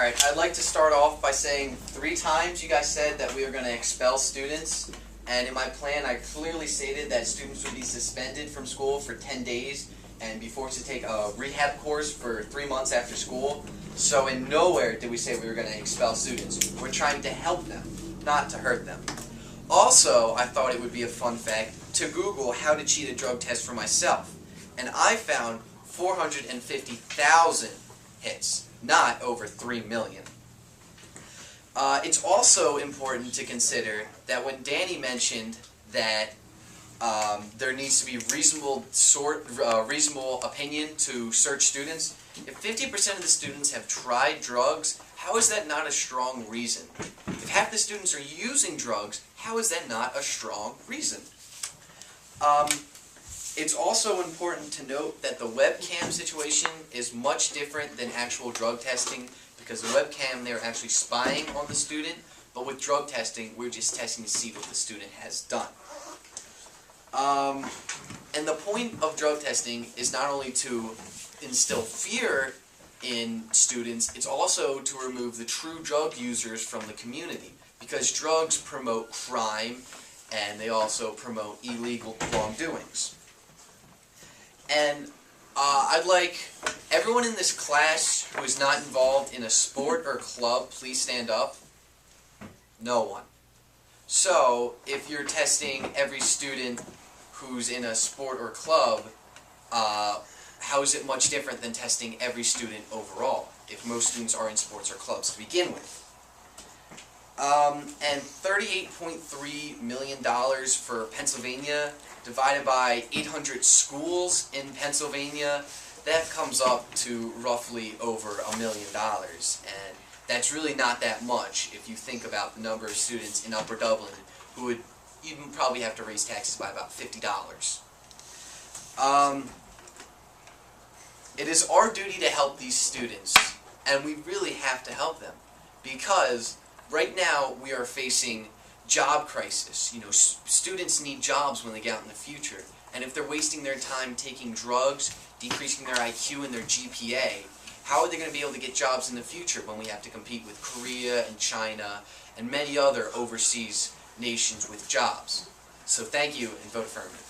Alright, I'd like to start off by saying 3 times you guys said that we were going to expel students, and in my plan I clearly stated that students would be suspended from school for 10 days and be forced to take a rehab course for 3 months after school. So in nowhere did we say we were going to expel students. We're trying to help them, not to hurt them. Also, I thought it would be a fun fact to Google how to cheat a drug test for myself, and I found 450,000 hits, not over 3 million. It's also important to consider that when Danny mentioned that there needs to be reasonable opinion to search students, if 50% of the students have tried drugs, how is that not a strong reason? If half the students are using drugs, how is that not a strong reason? It's also important to note that the webcam situation is much different than actual drug testing, because the webcam, they're actually spying on the student, but with drug testing, we're just testing to see what the student has done. And the point of drug testing is not only to instill fear in students, it's also to remove the true drug users from the community, because drugs promote crime and they also promote illegal wrongdoings. And I'd like everyone in this class who is not involved in a sport or club, please stand up. No one. So, if you're testing every student who's in a sport or club, how is it much different than testing every student overall, if most students are in sports or clubs to begin with? And $38.3 million for Pennsylvania, divided by 800 schools in Pennsylvania, that comes up to roughly over $1 million. And that's really not that much if you think about the number of students in Upper Dublin who would even probably have to raise taxes by about $50. It is our duty to help these students, and we really have to help them, because right now we are facing job crisis. You know, students need jobs when they get out in the future, and if they're wasting their time taking drugs, decreasing their IQ and their GPA, how are they going to be able to get jobs in the future when we have to compete with Korea and China and many other overseas nations with jobs? So thank you, and vote affirmative.